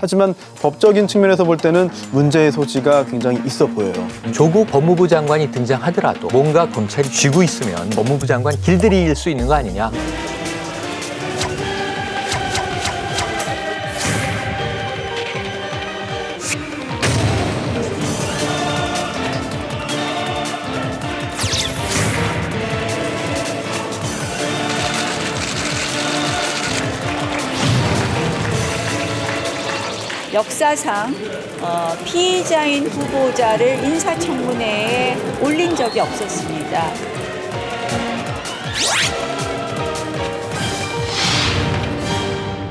하지만 법적인 측면에서 볼 때는 문제의 소지가 굉장히 있어 보여요. 조국 법무부 장관이 등장하더라도 뭔가 검찰이 쥐고 있으면 법무부 장관 길들일 수 있는 거 아니냐. 역사상 피의자인 후보자를 인사청문회에 올린 적이 없었습니다.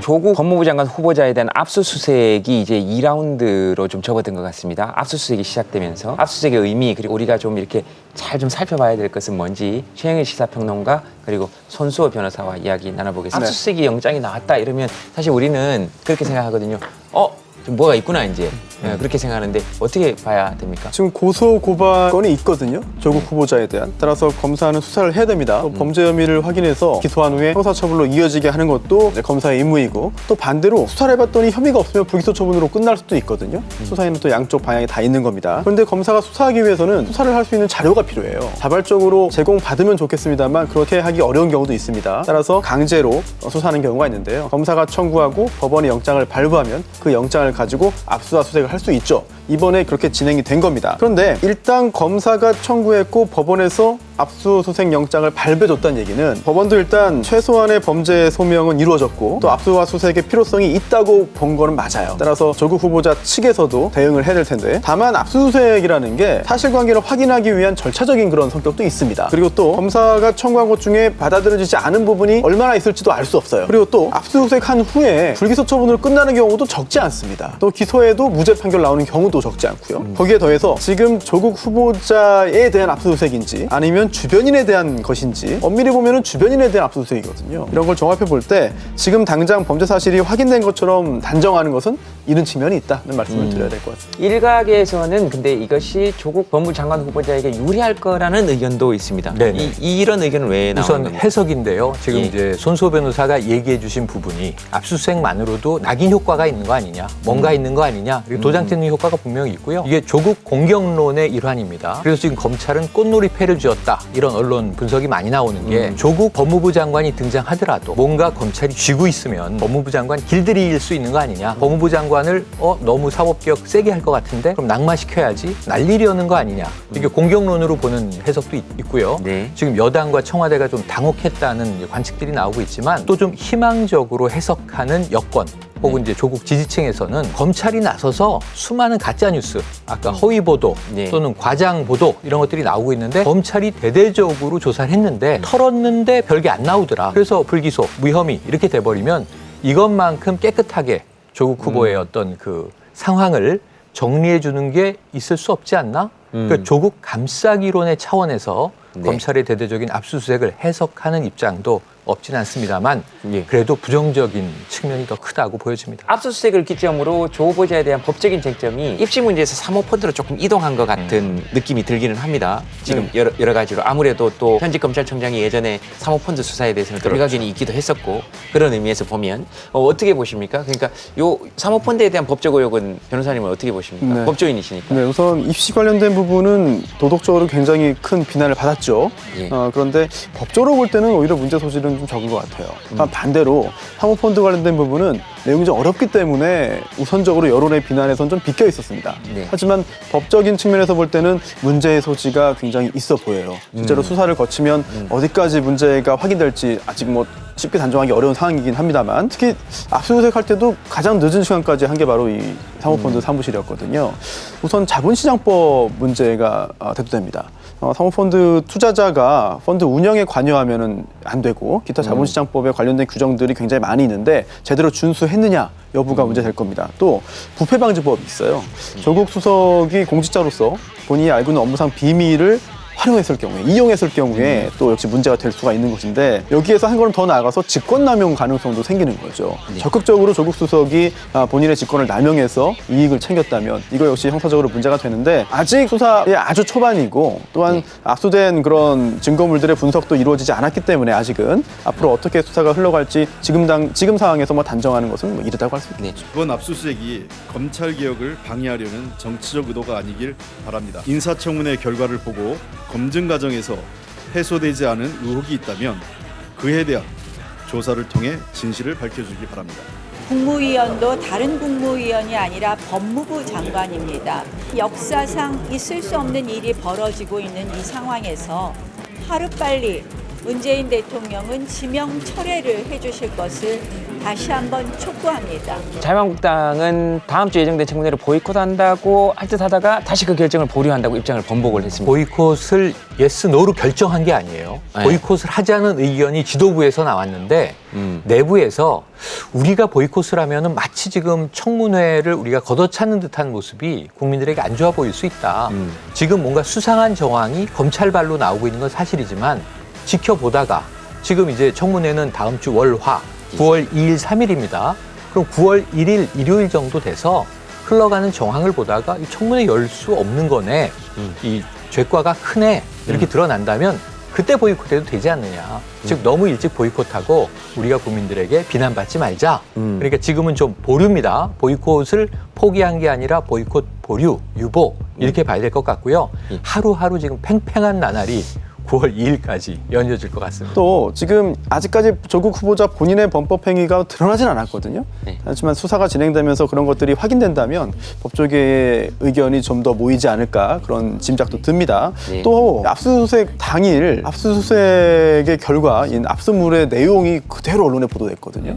조국 법무부 장관 후보자에 대한 압수수색이 이제 2라운드로 좀 접어든 것 같습니다. 압수수색이 시작되면서 압수수색의 의미, 그리고 우리가 좀 이렇게 잘 좀 살펴봐야 될 것은 뭔지 최영일 시사평론가 그리고 손수호 변호사와 이야기 나눠보겠습니다. 네. 압수수색이 영장이 나왔다 이러면 사실 우리는 그렇게 생각하거든요. 좀 뭐가 있구나 이제. 그렇게 생각하는데 어떻게 봐야 됩니까? 지금 고소 고발 건이 있거든요. 조국 후보자에 대한. 따라서 검사는 수사를 해야 됩니다. 또 범죄 혐의를 확인해서 기소한 후에 형사처벌로 이어지게 하는 것도 이제 검사의 임무이고, 또 반대로 수사를 해봤더니 혐의가 없으면 불기소 처분으로 끝날 수도 있거든요. 수사에는 또 양쪽 방향이 다 있는 겁니다. 그런데 검사가 수사하기 위해서는 수사를 할 수 있는 자료가 필요해요. 자발적으로 제공받으면 좋겠습니다만 그렇게 하기 어려운 경우도 있습니다. 따라서 강제로 수사하는 경우가 있는데요. 검사가 청구하고 법원이 영장을 발부하면 그 영장을 가지고 압수수색을 할 수 있죠. 이번에 그렇게 진행이 된 겁니다. 그런데 일단 검사가 청구했고 법원에서 압수수색 영장을 발부해줬다는 얘기는 법원도 일단 최소한의 범죄 소명은 이루어졌고 또 압수수색의 필요성이 있다고 본 거는 맞아요. 따라서 조국 후보자 측에서도 대응을 해야 될 텐데, 다만 압수수색이라는 게 사실관계를 확인하기 위한 절차적인 그런 성격도 있습니다. 그리고 또 검사가 청구한 것 중에 받아들여지지 않은 부분이 얼마나 있을지도 알 수 없어요. 그리고 또 압수수색한 후에 불기소 처분으로 끝나는 경우도 적지 않습니다. 또 기소해도 무죄 판결 나오는 경우도 적지 않고요. 거기에 더해서 지금 조국 후보자에 대한 압수수색인지 아니면 주변인에 대한 것인지, 엄밀히 보면 주변인에 대한 압수수색이거든요. 이런 걸 종합해 볼 때 지금 당장 범죄 사실이 확인된 것처럼 단정하는 것은 이런 측면이 있다는 말씀을 드려야 될 것 같습니다. 일각에서는 근데 이것이 조국 법무부 장관 후보자에게 유리할 거라는 의견도 있습니다. 네네. 이런 의견은 왜 나오는 우선 겁니까? 해석인데요. 지금 예. 이제 손수호 변호사가 얘기해 주신 부분이 압수수색만으로도 낙인 효과가 있는 거 아니냐, 뭔가 있는 거 아니냐, 그리고 도장 찍는 효과가 분명히 있고요. 이게 조국 공격론의 일환입니다. 그래서 지금 검찰은 꽃놀이 패를 쥐었다, 이런 언론 분석이 많이 나오는 게 조국 법무부 장관이 등장하더라도 뭔가 검찰이 쥐고 있으면 법무부 장관 길들일 수 있는 거 아니냐, 법무부 장관을 너무 사법개혁 세게 할 것 같은데 그럼 낙마시켜야지, 날리려는 거 아니냐, 이게 공격론으로 보는 해석도 있고요. 네. 지금 여당과 청와대가 좀 당혹했다는 관측들이 나오고 있지만 또 좀 희망적으로 해석하는 여권 혹은 이제 조국 지지층에서는 검찰이 나서서 수많은 가짜 뉴스, 아까 허위 보도 네. 또는 과장 보도 이런 것들이 나오고 있는데, 검찰이 대대적으로 조사를 했는데 털었는데 별게 안 나오더라. 그래서 불기소, 무혐의 이렇게 돼버리면 이것만큼 깨끗하게 조국 후보의 어떤 그 상황을 정리해 주는 게 있을 수 없지 않나? 그러니까 조국 감싸기론의 차원에서 네. 검찰의 대대적인 압수수색을 해석하는 입장도 없지는 않습니다만 예. 그래도 부정적인 측면이 더 크다고 보여집니다. 압수수색을 기점으로 조 후보자에 대한 법적인 쟁점이 입시 문제에서 사모펀드로 조금 이동한 것 같은 느낌이 들기는 합니다. 지금 여러 가지로 아무래도 또 현직 검찰청장이 예전에 사모펀드 수사에 대해서는 또 일각견이 있기도 했었고, 그런 의미에서 보면 어떻게 보십니까? 그러니까 요 사모펀드에 대한 법적 의혹은 변호사님은 어떻게 보십니까? 네. 법조인이시니까. 네, 우선 입시 관련된 부분은 도덕적으로 굉장히 큰 비난을 받았죠. 예. 그런데 법적으로 볼 때는 오히려 문제 소지는 좀 적은 것 같아요. 반대로 사모펀드 관련된 부분은 내용이 좀 어렵기 때문에 우선적으로 여론의 비난에선 좀 비껴 있었습니다. 네. 하지만 법적인 측면에서 볼 때는 문제의 소지가 굉장히 있어 보여요. 실제로 수사를 거치면 어디까지 문제가 확인될지 아직 뭐 쉽게 단정하기 어려운 상황이긴 합니다만, 특히 압수수색 할 때도 가장 늦은 시간까지 한 게 바로 이 사모펀드 사무실이었거든요. 우선 자본시장법 문제가 대두됩니다. 사모펀드 투자자가 펀드 운영에 관여하면 안 되고 기타 자본시장법에 관련된 규정들이 굉장히 많이 있는데 제대로 준수했느냐 여부가 문제될 겁니다. 또 부패방지법이 있어요. 조국 수석이 공직자로서 본인이 알고 있는 업무상 비밀을 활용했을 경우에, 이용했을 경우에 또 역시 문제가 될 수가 있는 것인데 여기에서 한 걸음 더 나아가서 직권남용 가능성도 생기는 거죠. 적극적으로 조국 수석이 본인의 직권을 남용해서 이익을 챙겼다면 이거 역시 형사적으로 문제가 되는데 아직 수사의 아주 초반이고 또한 압수된 그런 증거물들의 분석도 이루어지지 않았기 때문에 아직은 앞으로 어떻게 수사가 흘러갈지 지금 상황에서 뭐 단정하는 것은 뭐 이르다고 할 수 있겠죠. 이번 압수수색이 검찰 개혁을 방해하려는 정치적 의도가 아니길 바랍니다. 인사청문회 결과를 보고 검증 과정에서 해소되지 않은 의혹이 있다면 그에 대한 조사를 통해 진실을 밝혀주기 바랍니다. 국무위원도 다른 국무위원이 아니라 법무부 장관입니다. 역사상 있을 수 없는 일이 벌어지고 있는 이 상황에서 하루빨리 문재인 대통령은 지명 철회를 해주실 것을 다시 한번 촉구합니다. 자유한국당은 다음 주 예정된 청문회를 보이콧한다고 할 듯 하다가 다시 그 결정을 보류한다고 입장을 번복을 했습니다. 보이콧을 예스, 노로 결정한 게 아니에요. 네. 보이콧을 하자는 의견이 지도부에서 나왔는데 내부에서 우리가 보이콧을 하면은 마치 지금 청문회를 우리가 걷어차는 듯한 모습이 국민들에게 안 좋아 보일 수 있다. 지금 뭔가 수상한 정황이 검찰발로 나오고 있는 건 사실이지만 지켜보다가 지금 이제 청문회는 다음 주 월화 9월 2일, 3일입니다. 그럼 9월 1일, 일요일 정도 돼서 흘러가는 정황을 보다가 이 청문회 열 수 없는 거네. 이 죄과가 크네. 이렇게 드러난다면 그때 보이콧해도 되지 않느냐. 즉 너무 일찍 보이콧하고 우리가 국민들에게 비난받지 말자. 그러니까 지금은 좀 보류입니다. 보이콧을 포기한 게 아니라 보이콧 보류, 유보 이렇게 봐야 될 것 같고요. 하루하루 지금 팽팽한 나날이 9월 2일까지 연이어질 것 같습니다. 또 지금 아직까지 조국 후보자 본인의 범법 행위가 드러나진 않았거든요. 하지만 수사가 진행되면서 그런 것들이 확인된다면 법조계의 의견이 좀 더 모이지 않을까 그런 짐작도 듭니다. 또 압수수색 당일 압수수색의 결과인 압수물의 내용이 그대로 언론에 보도됐거든요.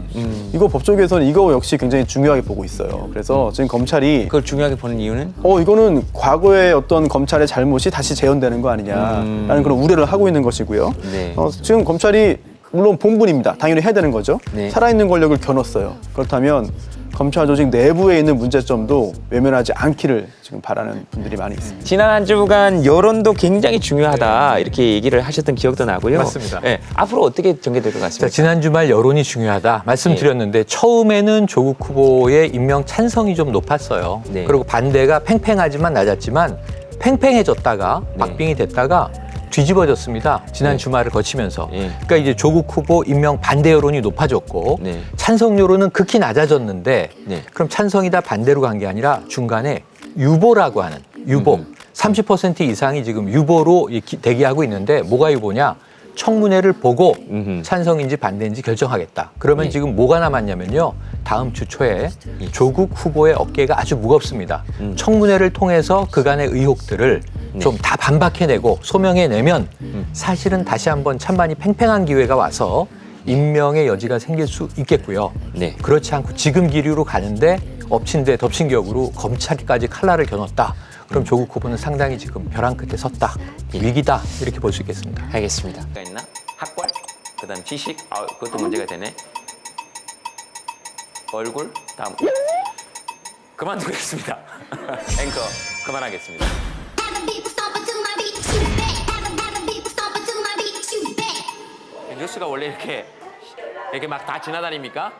이거 법조계에서는 이거 역시 굉장히 중요하게 보고 있어요. 그래서 지금 검찰이 그걸 중요하게 보는 이유는 이거는 과거의 어떤 검찰의 잘못이 다시 재현되는 거 아니냐라는 그런 우려를 하고 있는 것이고요. 네. 지금 검찰이 물론 본분입니다. 당연히 해야 되는 거죠. 네. 살아있는 권력을 겨눴어요. 그렇다면 검찰 조직 내부에 있는 문제점도 외면하지 않기를 지금 바라는 분들이 많이 있습니다. 지난 한 주간 여론도 굉장히 중요하다 이렇게 얘기를 하셨던 기억도 나고요. 맞습니다. 네, 앞으로 어떻게 전개될 것 자, 같습니까? 지난 주말 여론이 중요하다 말씀드렸는데 처음에는 조국 후보의 임명 찬성이 좀 높았어요. 네. 그리고 반대가 팽팽하지만 낮았지만 팽팽해졌다가 박빙이 됐다가 뒤집어졌습니다. 지난 주말을 거치면서. 네. 그러니까 이제 조국 후보 임명 반대 여론이 높아졌고 네. 찬성 여론은 극히 낮아졌는데 네. 그럼 찬성이다 반대로 간 게 아니라 중간에 유보라고 하는 유보 30% 이상이 지금 유보로 대기하고 있는데 뭐가 유보냐? 청문회를 보고 찬성인지 반대인지 결정하겠다. 그러면 네. 지금 뭐가 남았냐면요. 다음 주 초에 조국 후보의 어깨가 아주 무겁습니다. 청문회를 통해서 그간의 의혹들을 좀 다 반박해내고 소명해내면 사실은 다시 한번 찬반이 팽팽한 기회가 와서 임명의 여지가 생길 수 있겠고요. 네. 그렇지 않고 지금 기류로 가는데 엎친 데 덮친 격으로 검찰까지 칼날을 겨눴다. 그럼 조국 후보는 상당히 지금 벼랑 끝에 섰다. 위기다. 이렇게 볼 수 있겠습니다. 알겠습니다. 있나? 학벌, 그다음 지식, 그것도 문제가 되네. 얼굴, 다음 그만두겠습니다. 앵커 그만하겠습니다. 뉴스가 원래 이렇게 막 다 지나다닙니까?